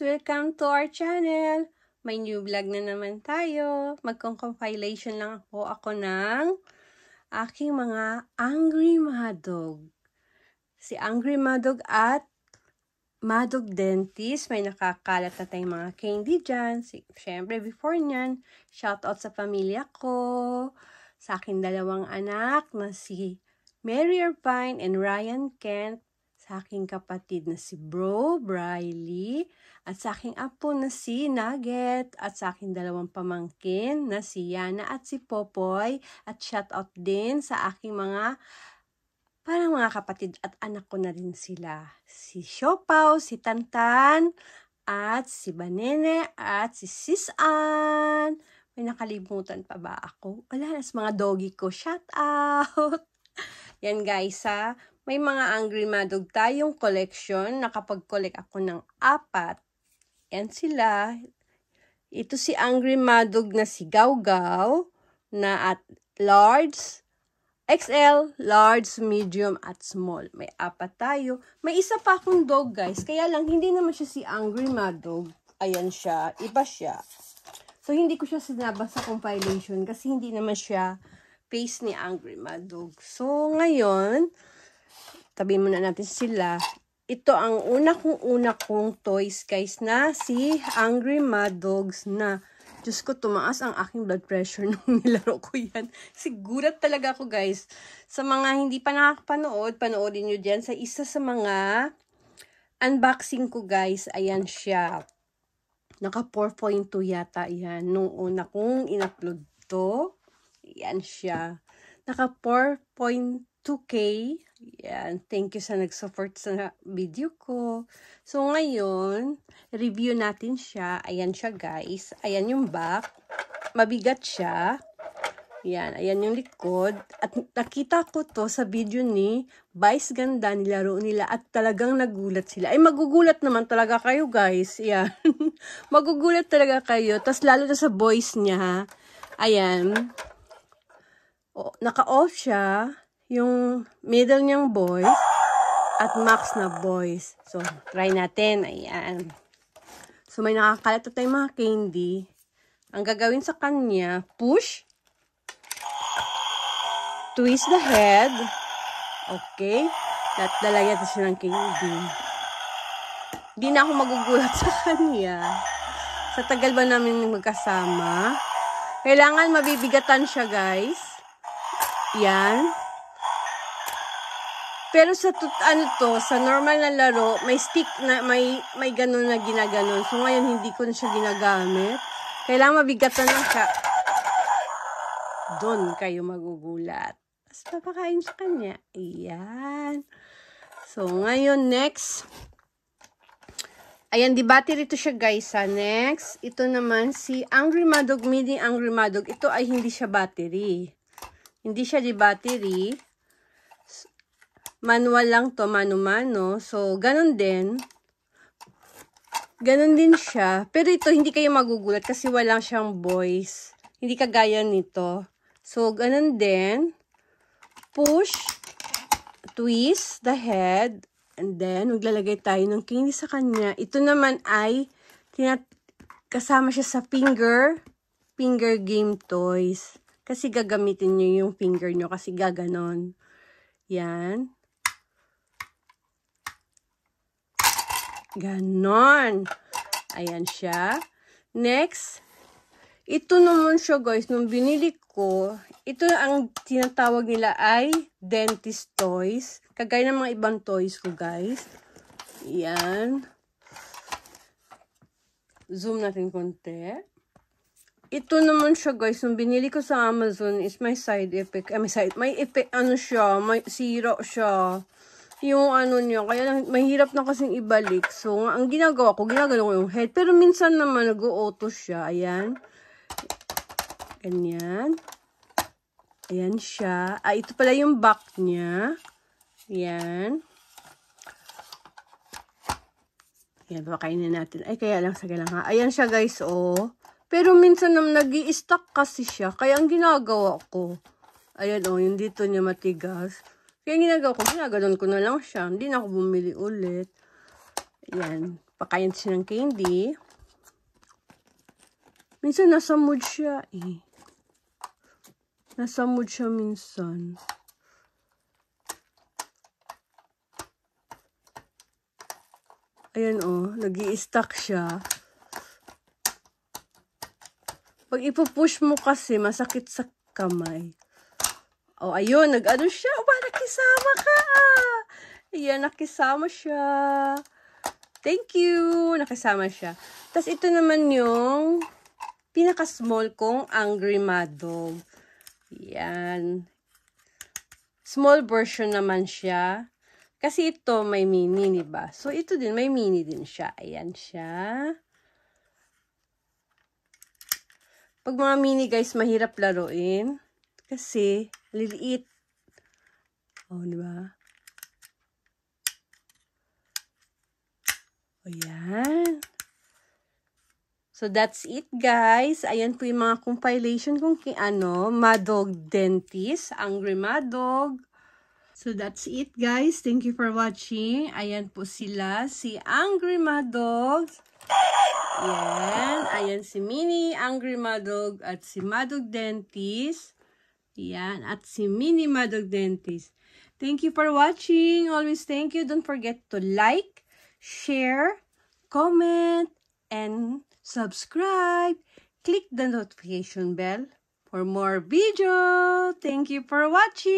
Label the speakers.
Speaker 1: Welcome to our channel! May new vlog na naman tayo. Magkong-compilation lang ako ng aking mga Angry Madog. Si Angry Madog at Madog Dentist. May nakakalat na tayong mga candy dyan. Siyempre, before nyan, shoutout sa pamilya ko. Sa aking dalawang anak na si Mary Irvine and Ryan Kent. Sa aking kapatid na si Bro Briley, at sa aking apo na si Nugget, at sa aking dalawang pamangkin na si Yana at si Popoy, at shoutout din sa aking parang mga kapatid at anak ko na rin sila. Si Siopaw, si Tantan, at si Banene, at si Sis Ann. May nakalimutan pa ba ako? Wala, sa mga doggy ko, shoutout! Yan guys ha. May mga Angry Madog tayong collection. Nakapag-collect ako ng 4. Yan sila. Ito si Angry Madog na si Gaw-Gaw na at large, XL, large, medium, at small. May 4 tayo. May isa pa akong dog guys. Kaya lang hindi naman siya si Angry Madog. Ayan siya. Iba siya. So hindi ko siya sinaba sa compilation kasi hindi naman siya face ni Angry Madog. So ngayon, tabi muna natin sila. Ito ang una kong toys guys na si Angry Madogs na, Diyos ko, tumaas ang aking blood pressure nung nilaro ko yan. Sigurat talaga ako guys. Sa mga hindi pa nakakapanood, panoodin nyo dyan sa isa sa mga unboxing ko guys. Ayan siya. Naka 4.2 yata yan. Nung una kong in-upload to. Ayan siya. Naka 4.2K. Yan. Thank you sa nag-support sa video ko. So, ngayon, review natin siya. Ayan siya, guys. Ayan yung back. Mabigat siya. Yan. Ayan yung likod. At nakita ko to sa video ni Vice Ganda. Nilaro nila at talagang nagulat sila. Ay, magugulat naman talaga kayo, guys. Yan. Magugulat talaga kayo. Tapos, lalo na sa voice niya. Ayan. Naka-off siya. Yung middle niyang voice at max na voice. So, try natin. Ayan. So, may nakakalat na tayong mga candy. Ang gagawin sa kanya, push, twist the head. Okay. At lalagyan natin siya ng candy. Di na ako magugulat sa kanya. Sa tagal ba namin magkasama? Kailangan mabibigatan siya, guys. Yan. Pero sa sa normal na laro, may stick na may ganun na ginaganon. So ngayon hindi ko na siya ginagamit. Kailangan mabigatan lang siya. Doon kayo magugulat. Tapos papakain sa kanya. Ayan. So ngayon next. Ayan, di battery ito siya guys ha. Next, ito naman si Angry Madog, mini Angry Madog. Ito ay hindi siya battery. Hindi siya di battery. Manual lang to, mano-mano. So, ganun din. Ganun din siya. Pero ito, hindi kayo magugulat kasi walang siyang voice. Hindi kagaya nito. So, ganun din. Push, twist the head, and then, maglalagay tayo ng candy sa kanya. Ito naman ay, kasama siya sa finger game toys. Kasi gagamitin nyo yung finger nyo kasi gaganon. Yan. Ganon. Ayan siya. Next. Ito naman siya guys. Nung binili ko, ito ang tinatawag nila ay dentist toys. Kagaya ng mga ibang toys ko guys. Ayan. Zoom natin konti. Ito naman siya guys. Nung binili ko sa Amazon is may side effect. May effect ano siya. May sira siya. Yung ano niya, kaya mahirap na kasing ibalik. So, ang ginagawa ko, ginagano ko yung head. Pero minsan naman, nag-auto siya. Ayan. Ganyan. Ayan siya. Ito pala yung back niya. Ayan. Ayan, pakainin natin. Ay, kaya lang, sige lang ha. Ayan siya guys, oh. Pero minsan naman, nag-i-stuck kasi siya. Kaya ang ginagawa ko, ayan oh, yung dito niya matigas. Kaya ginagawa ko, ginaganon ko na lang siya. Hindi na ako bumili ulit. Ayan. Pakain siya ng candy. Minsan nasa mood siya eh. Nasa mood siya minsan. Ayan oh, nag-i-stuck siya. Pag ipupush mo kasi, masakit sa kamay. Oh, ayun, nag-ano siya. Ba, nakisama ka. Ayan, nakisama siya. Thank you. Nakisama siya. Tapos ito naman yung pinaka-small kong Angry Mad Dog. Ayan. Small version naman siya. Kasi ito may mini, diba? So, ito din, may mini din siya. Ayan siya. Pag mga mini, guys, mahirap laruin. Kasi, liliit. Oh, diba? Ayan. So, that's it, guys. Ayan po yung mga compilation kung Mad Dog Dentist, Angry Mad Dog. So, that's it, guys. Thank you for watching. Ayan po sila, si Angry Mad Dog. Ayan. Ayan si Mini, Angry Mad Dog, at si Mad Dog Dentist. Ayan. At si Mini Mad Dog Dentist. Thank you for watching. Always thank you. Don't forget to like, share, comment, and subscribe. Click the notification bell for more video. Thank you for watching.